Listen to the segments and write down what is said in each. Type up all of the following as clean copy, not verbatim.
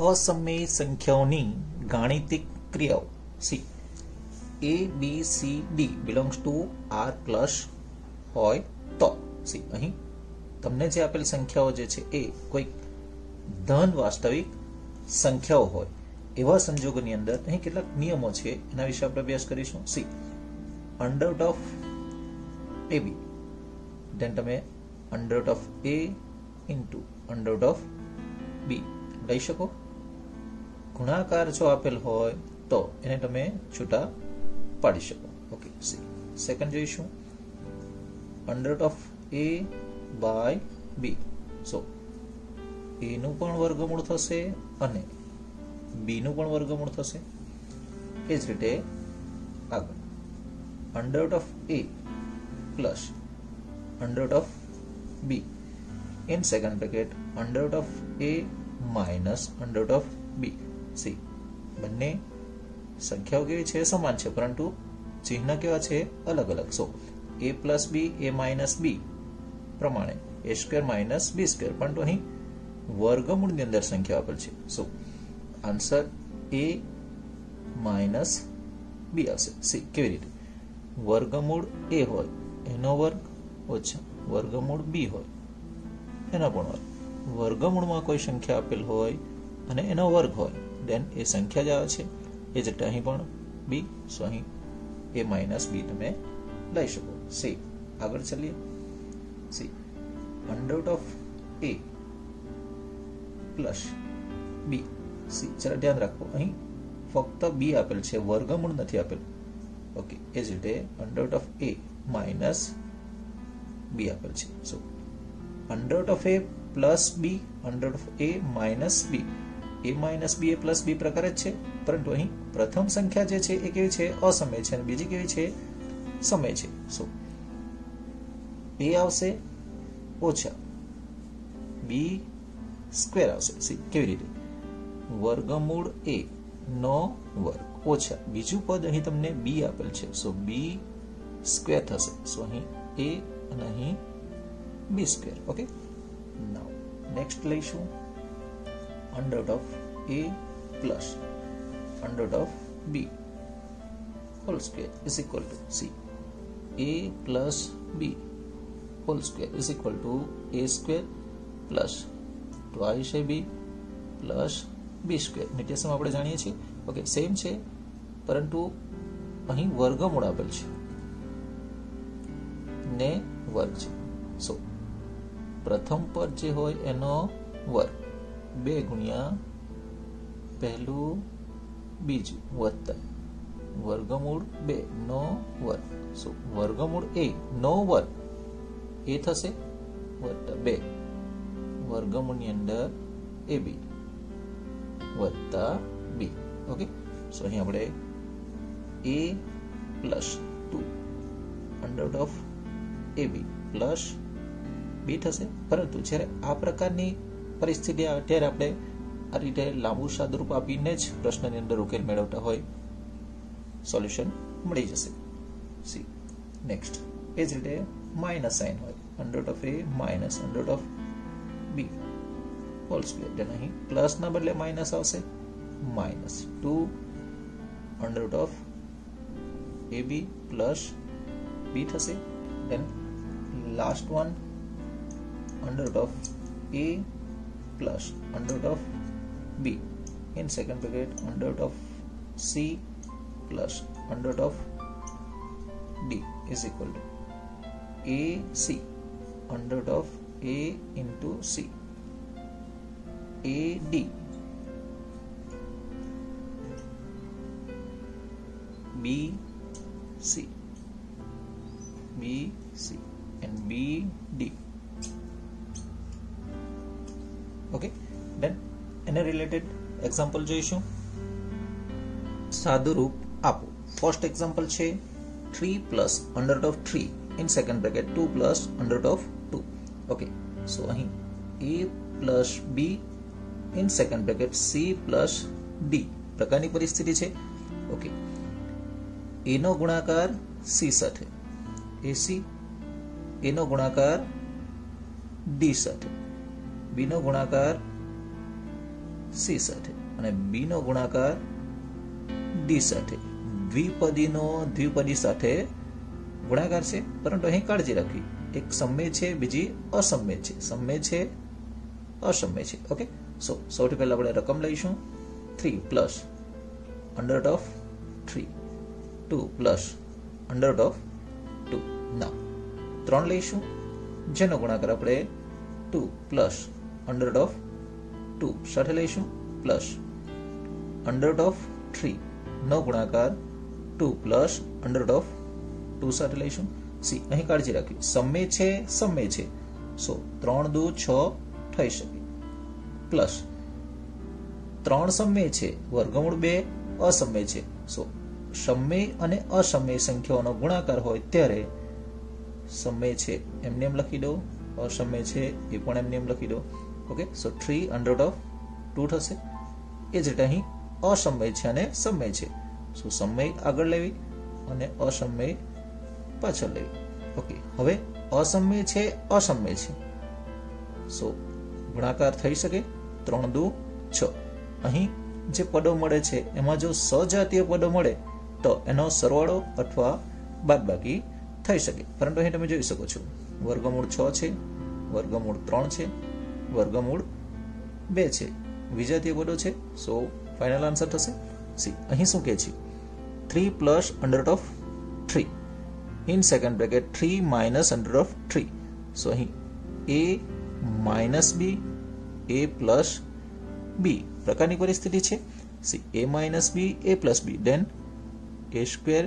असमयी संख्याओनी गाणितिक क्रियाओ c a b c d belongs to R plus होय तो सी अहीं तमने जे आपेल संख्याओ जे छे ए कोई धन वास्तविक संख्याओ होय एवा संजोगोनी अंदर अहीं કેટલાક નિયમો છે એના વિશે આપણે અભ્યાસ કરીશું C under root of ab then તમે under root of a into under root of b લઈ શકો ગુણાકાર જો આપેલ હોય તો એને તમે છૂટા પાડી શકો ઓકે સી સેકન્ડ જોઈશું under root of a by b so a નું પણ વર્ગમૂળ થશે અને b નું પણ વર્ગમૂળ થશે એ જ રીતે આગળ under root of a plus under root of b in second bracket under root of a minus under root of b सी બંને સંખ્યાઓ કેવી છે સમાન છે પરંતુ ચિહ્ન કેવા છે અલગ અલગ સો a plus b a minus b પ્રમાણે a square minus b square પરંતુ અહીં વર્ગમૂળની અંદર સંખ્યા આપેલ છે સો આન્સર a minus b આવશે સી કેવી રીતે વર્ગમૂળ a હોય એનો વર્ગ ઓછા વર્ગમૂળ b હોય એનો પણ વર્ગ વર્ગમૂળમાં કોઈ સંખ્યા આપેલ હોય અને એનો વર્ગ હોય દેન એ સંખ્યા જ આવે છે એ જ રીતે અહીં પણ b સો અહીં a minus b તમે લઈ શકો સી આગળ ચાલીએ C under root of a plus b C જરા ધ્યાન રાખો અહીં ફક્ત b આપેલ છે વર્ગમૂળ નથી આપેલ ઓકે એ જ રીતે under root of a minus b આપેલ છે so under root of a plus b under root of a minus b a minus b a plus b प्रकार ज छे परंतु અહીં પ્રથમ સંખ્યા જે છે એ કેવી છે અસમય છે અને બીજી કેવી છે સમય છે સો a આવશે ઓછા b સ્ક્વેર આવશે સી કેવી રીતે વર્ગમૂળ a નો વર્ગ ઓછા બીજું પદ અહીં તમને b આપેલ છે સો b સ્ક્વેર થશે સો અહીં a અને અહીં b square okay now next લઈશું under root of a plus under root of b whole square is equal to c a plus b whole square is equal to a square plus twice ab plus b square નિત્યસમ આપણે જાણીએ છીએ okay same છે પરંતુ અહીં વર્ગમૂળ આપેલ છે ને વર્ગ છે સો પ્રથમ પદ જે હોય એનો વર્ગ 2 ગુણ્યા પહેલું બીજું વત્તા વર્ગમૂળ 2 નો વર્ગ સો વર્ગમૂળ a નો વર્ગ એ થશે વત્તા 2 વર્ગમૂળની અંદર ab વત્તા b ઓકે સો અહીં આપણે a plus 2 under root of ab plus b થશે પરંતુ જ્યારે આ પ્રકારની પરિસ્થિતિ આવે ત્યારે આપણે આ રીતે લાંબુ સાદુરૂપ આપીને જ પ્રશ્નની અંદર ઉકેલ મેળવતા હોય સોલ્યુશન મળી જશે સી નેક્સ્ટ એ જ રીતે માઇનસ સાઇન હોય under root of a minus under root of b whole square then અહીં પ્લસના બદલે માઇનસ આવશે minus 2 under root of ab plus b થશે then last one under root of a plus under root of b in second bracket under root of c plus under root of d is equal to ac under root of a into c ad b c b c and b d okay then એને related example જોઈશું સાદુરૂપ આપો first example છે 3 plus under root of 3 in second bracket 2 plus under root of 2 okay so અહીં a plus b in second bracket c plus d પ્રકારની પરિસ્થિતિ છે okay a નો ગુણાકાર c સાથે ac a નો ગુણાકાર d સાથે b નો ગુણાકાર સી સાથે અને બી નો ગુણાકાર ડી સાથે. દ્વિપદીનો દ્વિપદી સાથે ગુણાકાર છે, પરંતુ અહીં કાળજી રાખવી, એક સમય છે, બીજી અસમય છે. સમય છે, અસમય છે. ઓકે, સૌથી પહેલા આપણે રકમ લઈશું. 3 plus under of 3, 2 plus under of 2. ના 3 લઈશું, જેનો ગુણાકાર આપણે 2 પ્લસ અંડર ઓફ 2 સાથે લઈશું, પ્લસ અંડર ઓફ 3 નો ગુણાકાર 2 પ્લસ અંડર ઓફ 2 સાથે લઈશું. સી અહીં કાળજી રાખવી, સમય છે, સમય છે, 3 દુ 6 થઈ શકે, પ્લસ 3 સમય છે, વર્ગમૂળ 2 અસમય છે. સમય અને અસમય સંખ્યાઓનો ગુણાકાર હોય ત્યારે સમય છે એમને એમ લખી દો, અસમય છે એ પણ એમને એમ લખી દો. ઓકે, 3 અંડર ઓફ 2 થશે. એ જ રીતે અહીં અસમય છે અને સમય છે, સમય આગળ લેવી અને અસમય પાછળ લેવી. ઓકે, હવે અસમય છે, અસમય છે, ગુણાકાર થઈ શકે, 3 દુ 6. અહીં જે પદો મળે છે એમાં જો સજાતીય પદો મળે તો એનો સરવાળો અથવા બાદબાકી થઈ શકે, પરંતુ અહીં તમે જોઈ શકો છો વર્ગમૂળ 6 છે, વર્ગમૂળ 3 છે, વર્ગમૂળ 2 છે, વિજાતીય પદો છે. ફાઇનલ આન્સર થશે સી. અહીં શું કહે છે? 3 plus under of 3 in second bracket 3 minus under of 3. અહીં a minus b, a plus b પ્રકારની પરિસ્થિતિ છે. See a minus b, a plus b, then a square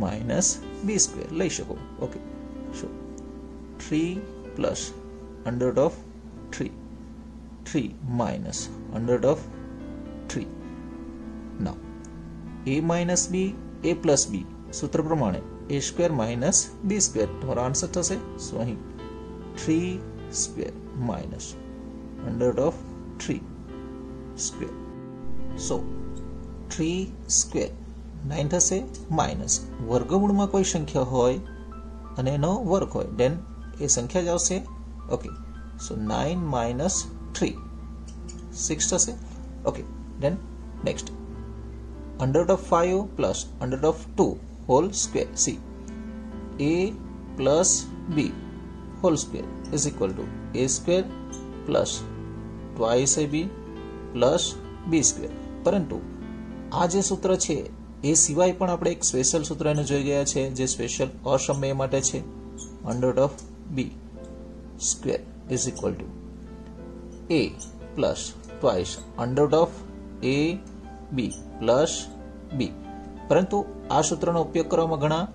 minus B square લઈ શકો. Okay, 3 plus under of 3, 3 minus under of 3. Now a minus b, a plus b સૂત્ર પ્રમાણે a square minus B square તમારો answer થશે. અહીં 3 square minus under of 3 square. 3 square 9 થશે, minus વર્ગમૂળમાં કોઈ સંખ્યા હોય અને એનો વર્ગ હોય દેન એ સંખ્યા જ આવશે. ઓકે, 9 માઇનસ 3 6 થશે. Okay, then next under of 5 plus under of 2 whole square. See a plus b whole square is equal to a square plus twice ab plus b square. પરંતુ આ જે સૂત્ર છે એ સિવાય પણ આપણે એક સ્પેશિયલ સૂત્ર એને જોઈ ગયા છે, જે સ્પેશિયલ અસમય માટે છે. Under of b square is equal to a plus twice under of a b plus b. પરંતુ આ સૂત્રનો ઉપયોગ કરવામાં ઘણા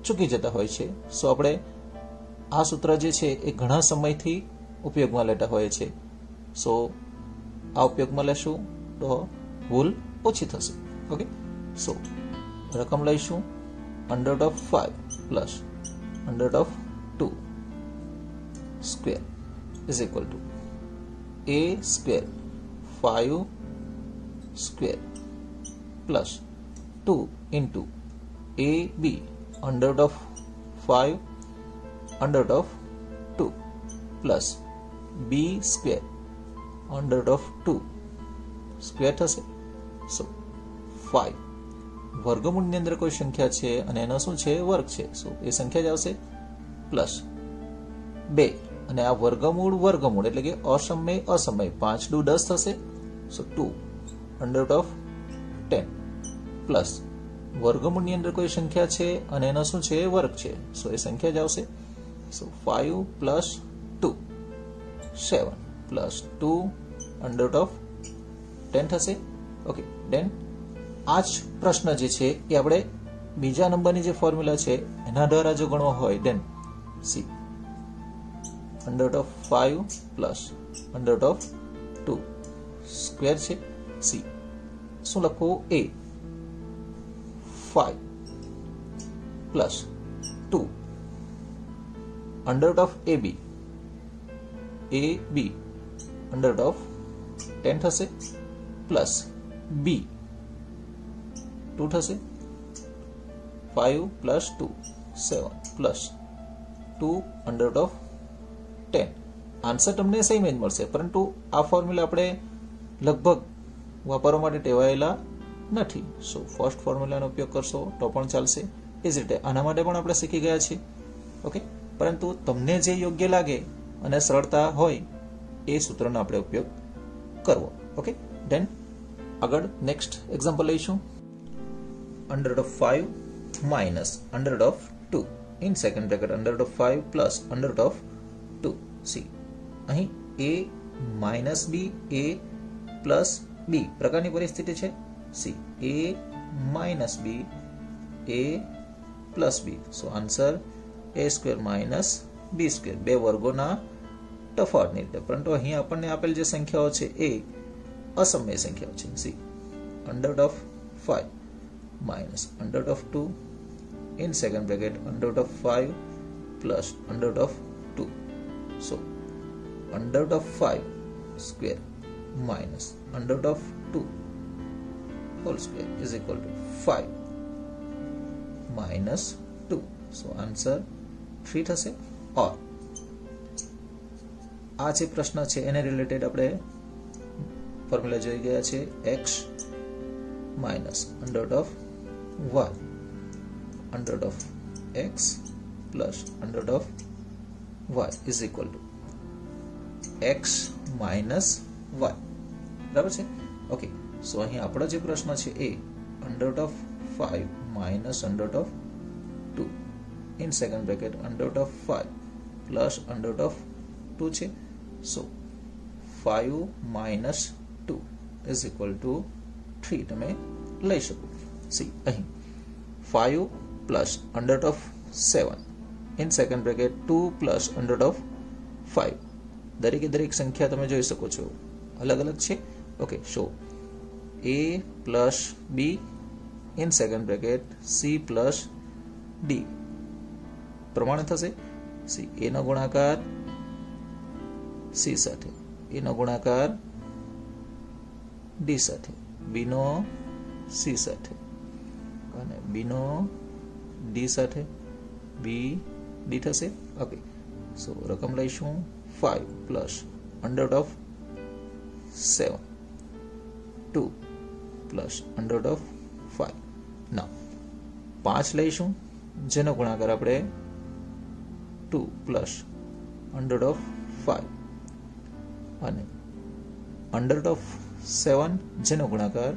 ચૂકી જતા હોય છે. આપણે આ સૂત્ર જે છે એ ઘણા સમયથી ઉપયોગમાં લેતા હોય છે. આ ઉપયોગમાં લેશું તો ભૂલ ઓછી થશે. ઓકે, રકમ લઈશું under of 5 plus under of 2 square is equal to a square 5 square plus 2 into a b under of 5 under of 2 plus b square under of 2 square થશે. 5 વર્ગમૂળની અંદર કોઈ સંખ્યા છે અને એનો શું છે? વર્ગ છે. એ સંખ્યા જ આવશે, પ્લસ 2 અને આ વર્ગમૂળ વર્ગમૂળ એટલે કે અસમય અસમય 5 દુ 10 થશે. 2 અંડર ઓફ 10 પ્લસ વર્ગમૂળની અંદર કોઈ સંખ્યા છે અને એનો શું છે? વર્ગ છે. એ સંખ્યા જ આવશે. 5 પ્લસ 2 7 પ્લસ 2 અંડર ઓફ 10 થશે. ઓકે, દેન આ જ પ્રશ્ન જે છે એ આપણે બીજા નંબરની જે ફોર્મ્યુલા છે એના દ્વારા જો ગણવો હોય then see under of 5 plus under of 2 square છે. સી શું લખવું? a 5 plus 2 under of ab under of 10 થશે, પ્લસ b 2 થશે. 5 plus 2 7 plus 2 under of 10. Answer તમને સેમ જ મળશે, પરંતુ આ ફોર્મ્યુલા આપણે લગભગ વાપરવા માટે ટેવાયેલા નથી. સો ફર્સ્ટ ફોર્મ્યુલાનો ઉપયોગ કરશો તો પણ ચાલશે. એ જ રીતે આના માટે પણ આપણે શીખી ગયા છીએ. ઓકે, પરંતુ તમને જે યોગ્ય લાગે અને સરળતા હોય એ સૂત્રનો આપણે ઉપયોગ કરવો. ઓકે, ધેન આગળ નેક્સ્ટ એક્ઝામ્પલ લઈશું. Under root of 5 minus under root of 2 in second bracket under root of 5 plus under root of 2. C અહીં a minus b a plus b પ્રકારની પરિસ્થિતિ છે. See a minus b a plus b. So answer a square minus b square, બે વર્ગોના તફાવતની રીતે. પરંતુ અહીં આપણને આપેલ જે સંખ્યાઓ છે એ અસમય સંખ્યાઓ છે. C under root of 5 minus under root of 2 in second bracket under root of 5 plus under root of 2. So under root of 5 square minus under root of 2 whole square is equal to 5 minus 2. So answer 3 થશે. ઓર આ જે પ્રશ્ન છે એને related આપણે formula જોઈ ગયા છે. x minus under root of y under root of x plus under root of y is equal to x minus y. બરાબર છે. ઓકે, સો અહીં આપણો જે પ્રશ્ન છે એ under root of 5 minus under root of 2 in second bracket under root of 5 plus under root of 2 છે. સો 5 minus 2 is equal to 3 તમે લઈ શકો. સી અહીં 5 plus under root of 7 in second bracket 2 plus under root of 5. દરેકે દરેક સંખ્યા તમે જોઈ શકો છો અલગ અલગ છે. Okay, so a plus b in second bracket c plus d પ્રમાણે થશે. સી a નો ગુણાકાર c સાથે, a નો ગુણાકાર d સાથે, b નો c સાથે અને b નો d સાથે b d થશે. ઓકે, સો રકમ લઈશું 5 plus under root of 7 2 plus under root of 5. ના 5 લઈશું જેનો ગુણાકાર આપણે 2 પ્લસ અંડર રૂટ ઓફ 5 અને અંડર રૂટ ઓફ 7 જેનો ગુણાકાર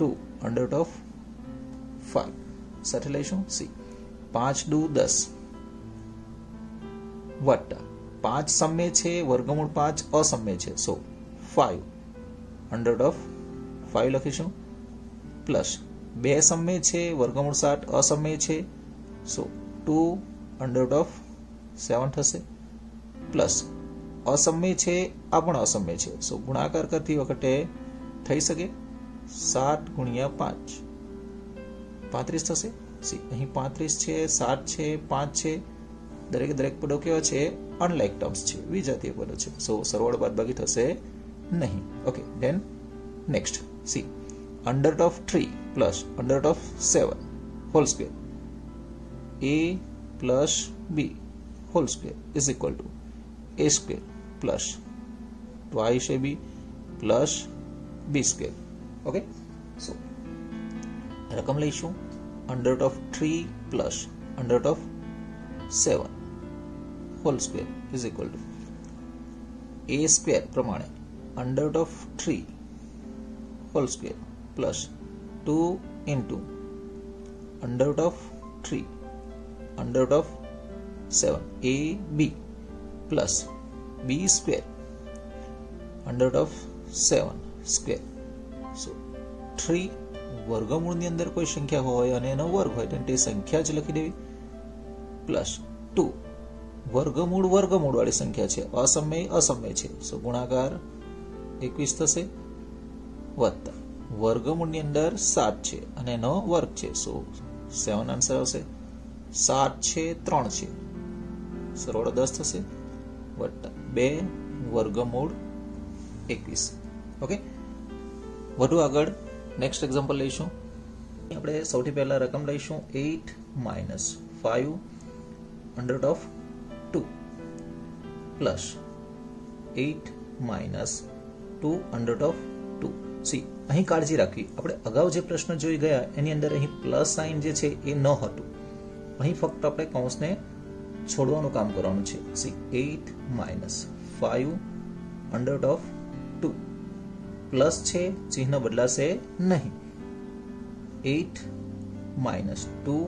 2 અંડર રૂટ ઓફ 5 સાથે લઈશું. સી 5 દુ 10 વત્તા 5 સમય છે, વર્ગમૂળ 5 અસમય છે. સો 5 અંડર રૂટ ઓફ 5 લખીશું પ્લસ 2 સમય છે, વર્ગમૂળ 7 અસમય છે. સો 2 અંડર રૂટ ઓફ 7 થશે પ્લસ અસમય છે, આ પણ અસમય છે. સો ગુણાકાર કરતી વખતે થઈ શકે 7 ગુણ્યા 5 35 થશે. સી અહીં 35 છે, 7 છે, 5 છે. દરેકે દરેક પદો કેવા છે? અનલાઇક ટર્મ્સ છે, વિજાતીય પદો છે. સો સરવાળો બાદબાકી થશે નહીં. Okay, then next. See under root of 3 plus under root of 7 whole square a plus b whole square is equal to a square plus twice ab plus b square. Okay, so રકમ લઈશું under root of 3 plus under root of 7 whole square is equal to a square પ્રમાણે under root of 3 whole square plus 2 into under root of 3 under root of 7 ab plus b square under root of 7 square. So 3 વર્ગમૂળની અંદર કોઈ સંખ્યા હોય અને એનો વર્ગ હોય તો તે સંખ્યા જ લખી દેવી પ્લસ 2 વર્ગમૂળ વાળી સંખ્યા છે, અસમય છે. સો ગુણાકાર 21 થશે વત્તા વર્ગમૂળની અંદર 7 છે અને એનો વર્ગ છે. સો 7 આન્સર આવશે. 7 છે, 3 છે, સરવાળો 10 થશે વત્તા 2 વર્ગમૂળ 21. ઓકે, વધુ આગળ નેક્સ્ટ એક્ઝામ્પલ લઈશું. આપણે સૌથી પહેલા રકમ લઈશું 8 minus 5 under root of 2 plus 8 minus 2 under root of C અહીં કાળજી રાખવી, આપણે અગાઉ જે પ્રશ્ન જોઈ ગયા એની અંદર અહીં પ્લસ સાઇન જે છે એ ન હતું. અહીં ફક્ત આપણે કૌંસને છોડવાનું કામ કરવાનું છે. C 8 minus 5 under of 2 plus છે, ચિહ્ન બદલાશે નહીં. 8 માઇનસ 2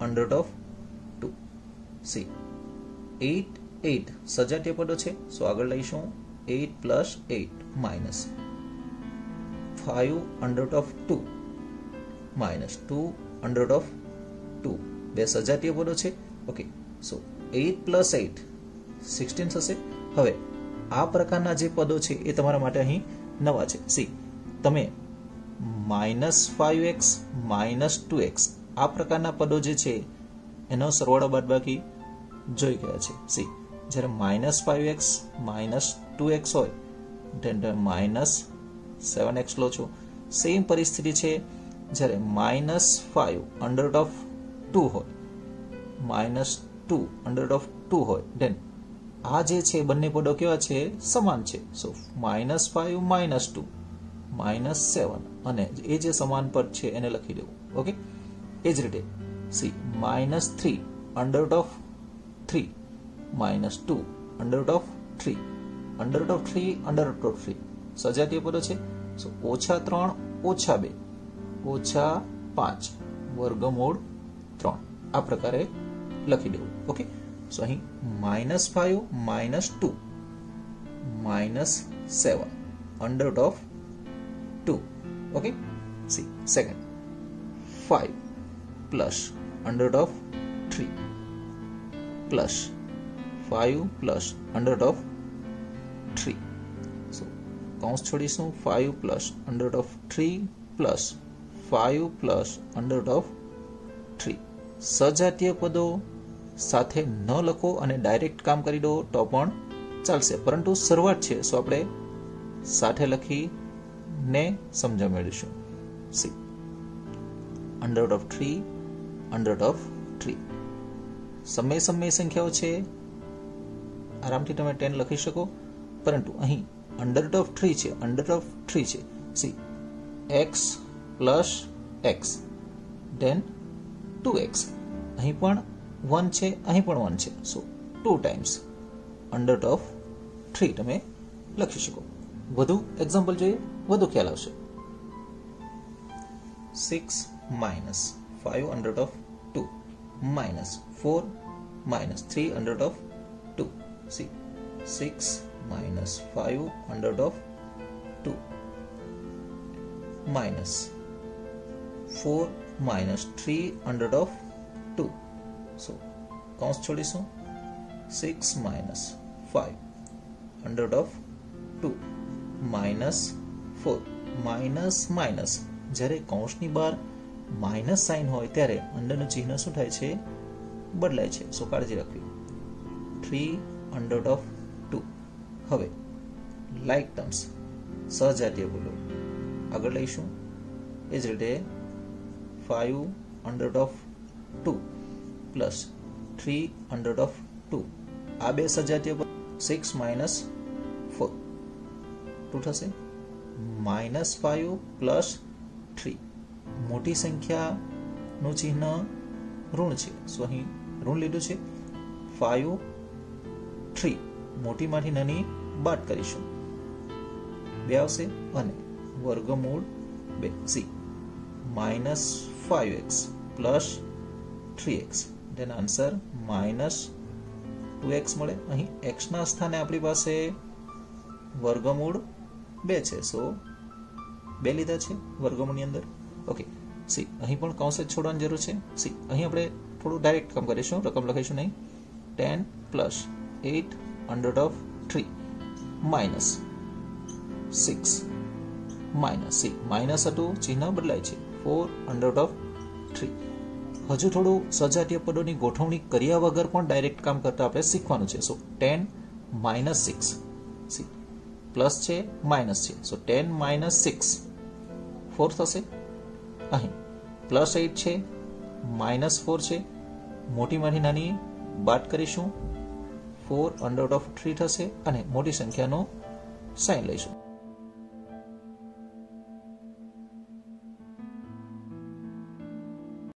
અંડર ઓફ 2. સી 8 8 સજાતીય પદો છે, સો આગળ લઈશું. 8 plus 8 minus 5 under of 2 minus 2 under of 2 બે સજાતીય પદો છે. ઓકે, સો 8 પ્લસ 8 16 થશે. હવે આ પ્રકારના જે પદો છે એ તમારા માટે અહીં નવા છે. સી તમે -5x -2x આ પ્રકારના પદો જે છે એનો સરવાળો બાદબાકી જોઈ ગયા છે. સી જ્યારે -5x -2x હોય ત્યારે -7x લો છો. સેમ પરિસ્થિતિ છે જ્યારે -5 અંડર ઓફ 2 હોય, -2 અંડર ઓફ 2 હોય, ધેન આ જે છે બંને પદો કેવા છે? સમાન છે. સો -5 -2 -7 અને એ જે સમાન પદ છે એને લખી દેવું. ઓકે, એ જ રીતે C -3 under of 3 -2 under of 3 under of 3 under of 3 સજાતીય પદો છે. સો -3 -2 -5 વર્ગમૂળ 3 આ પ્રકારે લખી દેવું. ઓકે, સો અહીં -5 -2 -7 under of 2. Okay, C second 5 plus under of 3 plus 5 plus under of 3. સો કૌંસ છોડીશું. 5 plus under of 3 plus 5 plus under of 3. સજાતીય પદો સાથે ન લખો અને ડાયરેક્ટ કામ કરી દો તો પણ ચાલશે, પરંતુ શરૂઆત છે, સો આપણે સાથે લખીને સમજણ મેળવીશું. C under of 3 under of 3 સમય સંખ્યાઓ છે, આરામથી તમે 10 લખી શકો, પરંતુ અહીં અંડર ઓફ 3 છે, અંડર ઓફ 3 છે. See x plus x then 2x, અહીં પણ 1 છે, અહીં પણ 1 છે, સો 2 ટાઈમ્સ અંડર ઓફ 3 તમે લખી શકો. વધુ એક્ઝામ્પલ જોઈએ, વધુ ખ્યાલ આવશે. 6 minus 5 under of 2 minus 4 minus 3 under of 2. C 6 minus 5 under of 2 minus 4 minus 3 under of 2. So કૌંસ છોડીશું. 6 minus 5 under of 2 minus 4 minus જ્યારે કૌંસની બહાર માઇનસ સાઇન હોય ત્યારે અંદરનું ચિહ્ન શું થાય છે? બદલાય છે. સો કાળજી રાખવી. 3 under of 2. હવે લાઇક ટર્મ્સ સહજાતીય બોલો આગળ લઈશું. એ જ રીતે 5 under of 2 plus 3 under of 2 આ બે સજાતીય બોલો. 6 માઇનસ 4 2 થશે. -5 પ્લસ 3 મોટી સંખ્યાનું ચિહ્ન ઋણ છે, સો અહીં ઋણ લીધું છે. 5 3 મોટીમાંથી નાની બાદ કરીશું, 2 આવશે અને વર્ગમૂળ 2. સી -5x પ્લસ 3x તેનો આન્સર -2x મળે. અહીં x ના સ્થાને આપણી પાસે વર્ગમૂળ 2 છે, સો 2 લીધા છે વર્ગમૂળની અંદર. ઓકે, સી અહીં પણ કૌંસ જ છોડવાની જરૂર છે. સી અહીં આપણે થોડું ડાયરેક્ટ કામ કરીશું, રકમ લખીશું નહીં. 10 plus 8 under of 3 minus 6 minus C minus હતું, ચિહ્ન બદલાય છે. 4 અંડર ઓફ 3. હજુ થોડું સજાતીય પદોની ગોઠવણી કર્યા વગર પણ ડાયરેક્ટ કામ કરતા આપણે શીખવાનું છે. સો 10 માઇનસ 6 સી પ્લસ છે માઇનસ છે, સો 10 માઇનસ 6 4 થશે. અહીં પ્લસ 8 છે, માઇનસ 4 છે, મોટીમાંથી નાની બાદ કરીશું. 4 અંડર ઓફ 3 થશે અને મોટી સંખ્યાનો સાઇન લઈશું.